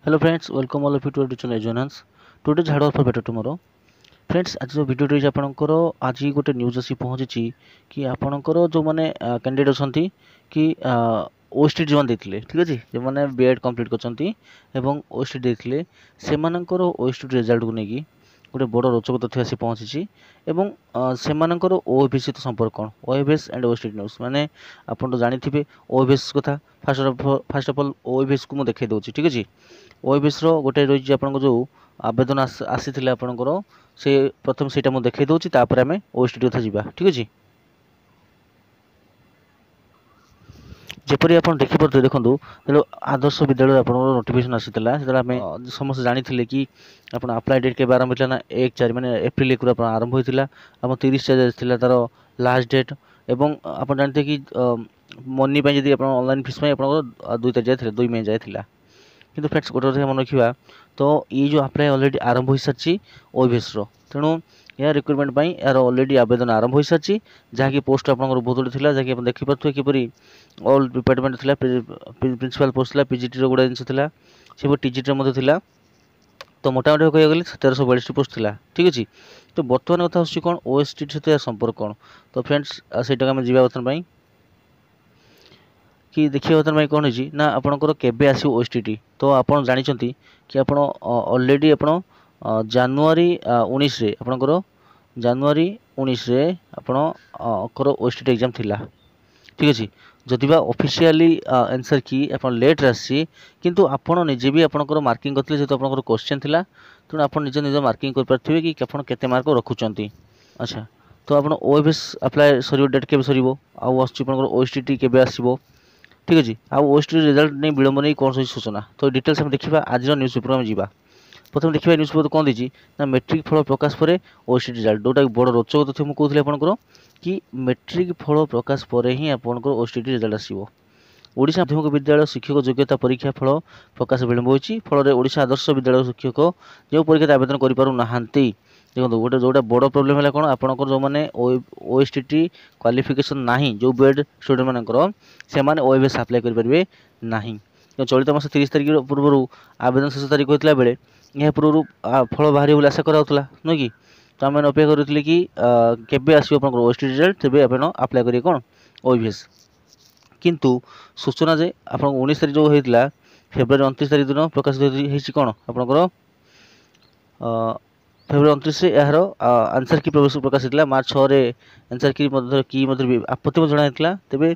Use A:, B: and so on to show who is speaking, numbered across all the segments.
A: Hello friends, welcome all of you to our channel Jonas. Today is hard work for better tomorrow. Friends आज जो video रे आपणकर आज गोटे news आसी पहुँची कि आपणकर जो मैंने कैंडिडेट अच्छा कि ओएसटी जो देते ठीक अच्छे जो मैंने बीएड कंप्लीट कर ओएसटी देते से ओएसटी रिजल्ट को लेकिन गोटे बड़ रोचक तथ्य आसी पहुँची से ओएबीसी सहित संपर्क कौन ओएबीएस एंड ओएसटी न्यूज माने आपन तो जानी ओएबीएस कथा फास्ट ऑफ ऑल ओएबीएस को मुझे देखा दूसरी ठीक अच्छे ओएबीएस गोटे रही आप जो आवेदन आसी आपणकर से प्रथम से देखा दूसरी तापर आम ओएसटी कथा जावा ठीक अच्छे जपरी आप देखिपे देखो जो आदर्श विद्यालय आप नोटिफिकेशन आसाला से समस्त जानी कि आप अप्लाई डेट के आरंभ होता ना 1/4 मैंने एप्रिल 1 आरंभ होता आप 30 तार लास्ट डेट एवं आप जानते कि मनी जी आप ऑनलाइन फीस आप 2 तारीख जाए 2 मई जाए कि फ्रेंड्स गोटे मन रखा तो ये जो अप्लाई ऑलरेडी आरंभ हो सारी ओएबीएस तेणु यह रिक्रुटमेंट यार ऑलरेडी आवेदन आरंभ हो सारी जहाँकि पोस्ट आप बहुत गुड था जहाँकि आप देखिपे किपरि ऑल डिपार्टमेंट था प्रिंसिपल पोस्ट था पीजीटी गुड़ा जिन से टीजीटी था तो मोटामोटी कह गली 1342 पोस्ट था ठीक अच्छे तो बर्तमान कथा हूँ कौन ओएसटी सहित संपर्क कौन तो फ्रेंड्स से आम जा बर्तमान कि देखिए बर्तमान कौन है ना आपंकर केबे आसो ओएसटी तो आप जानते कि आप ऑलरेडी आप जानुरी 19 आपंकर जानुरी 19 आपणकर ओएसटी एग्जाम थिला ठीक अच्छे जदि ऑफिशियली आंसर की आप लेट आसी किंतु आपन निजे भी आपंकर मार्किंग करते जेहतु आपंकर क्वेश्चन थिला तेणु आप निज निज मार्किंग कर पारे कि आप केते मार्क रखुंट अच्छा तो आप ओएबीएस अप्लाई सर डेट के सर आसकर ओएसटी के आसो ठीक अच्छे आउ ओएसटी रिजल्ट नहीं विलंब नहीं कौन सी सूचना तो डिटेल्स हम देखा आज न्यूज पेपर में जावा प्रथम देखिए न्यूज पेपर कौन देती ना मेट्रिक फल प्रकाश पर ओएसटी रिजल्ट जोटा बड़ रोचक तथ्य मुझे कहूँ आपंकर कि मेट्रिक फल प्रकाश पर ही आपंकर ओएसटी रिजल्ट आसो ओडिशा माध्यमिक विद्यालय शिक्षक योग्यता परीक्षा फल प्रकाश विलंब होती फल ओडिशा आदर्श विद्यालय शिक्षक जो परीक्षा आवेदन करें देखो गोटे जोटा बड़ प्रोब्लेम है कौन आपंकर जो मैंने ओएसटी क्वालिफिकेशन ना जो बीएड स्टूडेंट मानकर से ओएबीएस अप्लाई करेंगे ना चलित मास 30 तारिख पूर्व आवेदन शेष तारिख होता बेले यह पूर्व फल बाहर बोले आशा कराला नुह कि तो आम अपेक्षा करें कि केबे आसो आप ओएसटी रिजल्ट तेज आप अप्लाई करेंगे कौन ओएबीएस किंतु सूचना जे आप 19 तारिख जो होता फेब्रुआरी 29 तारिख दिन प्रकाशित हो कौन आपंकर फेब्रुआरी 29 यार आंसर की प्रकाश होता मार्च 6 आंसर की आपत्ति जनाई तेज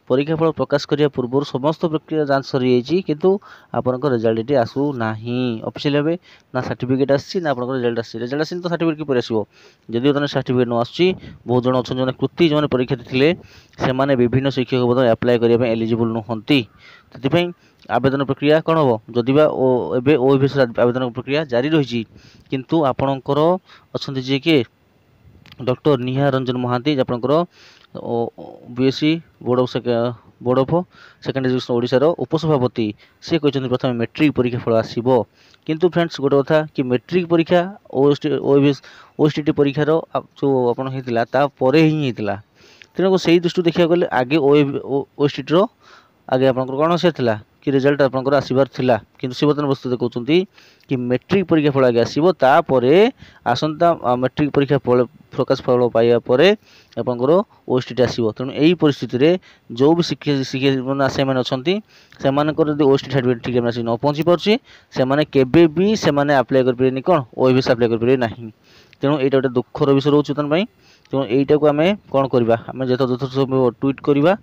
A: परीक्षा फल प्रकाश करने पूर्व समस्त प्रक्रिया जांच सरी जाइए किंतु आपंकर रिजल्ट ये आसू ना ऑफिशियल भाव ना सर्टिफिकेट आसी ना आपंकर रिजल्ट आसी तो सर्टिफिकेट किपर आसो जदि तुम सर्टिफिकेट न आसूँ बहुत जन अच्छा जो कृति जो परीक्षा देते से विभिन्न शिक्षक पद अप्लाई करने एलिजिबल नुहति से आवेदन प्रक्रिया कौन हम जदि ओएबीएस आवेदन प्रक्रिया जारी रही किंतु आपणकर अच्छा जी किए डॉक्टर निहा रंजन महांती आपंकर BSC board of secondary education ओडिशार उपसभापति से कहते प्रथम मेट्रिक परीक्षा फल आसो किंतु फ्रेंड्स गोटे कथा कि मेट्रिक परीक्षा ओएसटी परीक्षार जो आप ही होता तेणुक से दृष्टि देखा गले आगे ओएसटी आगे आप कौन से कि रिजल्ट आपंकर आसबार थिला किंतु से बर्तमान वस्तु कहते कि मेट्रिक परीक्षा फल आगे आसो तापर आसंता मेट्रिक परीक्षा फल प्रकाश फल पाइबा आपंकर ओएसटी आसो तेणु यही परिस्थिति जो भी शिक्षक मैंने से जब ओएसटी सर्टिफिकेट ठीक आसी न पहुँची पार्टी से अप्लाई करें कौन ओएबीएस अप्लाई करेंगे ना तेणु यहाँ गोटे दुखर विषय रोचे तेनाली तेणु यहीटा को आम कौन करवा आम जो सब ट्वीट करवा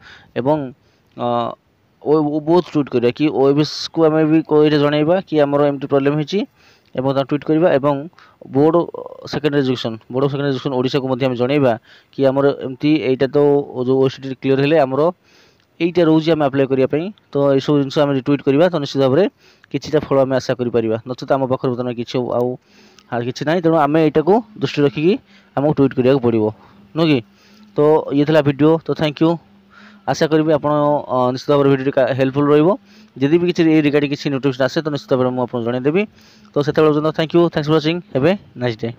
A: बहुत ट्वीट करिया कि ओएबीएस को आम भी कोई जनइबा कि आमर एमती प्रोब्लेम होती ट्वीट करवा एवं बोर्ड सेकेंडरी एजुकेशन ओडिशा को जनइबा कि आमर एमती एटा तो जो ओएसटी क्लियर हेले आमर यहीटा रोचे आम अप्लाई करने तो यह सब जिन रिट्वीट करवा तो निश्चित भाव में किसी फल आम आशा करें नचेत आम पाखे बर्तमान किसी ना तेणु आम यहाँ को दृष्टि रखिकी आमको ट्वीट करा पड़ो नुह कि तो ये था वीडियो तो थैंक यू आशा करी आप निश्चित भाव में वीडियो हेल्पफुल रही भी किसी रिगार्डिंग किसी नोटिफिकेशन आसे तो निश्चित भाव में जनईदेवी तो से thank you thanks for watching have a nice day.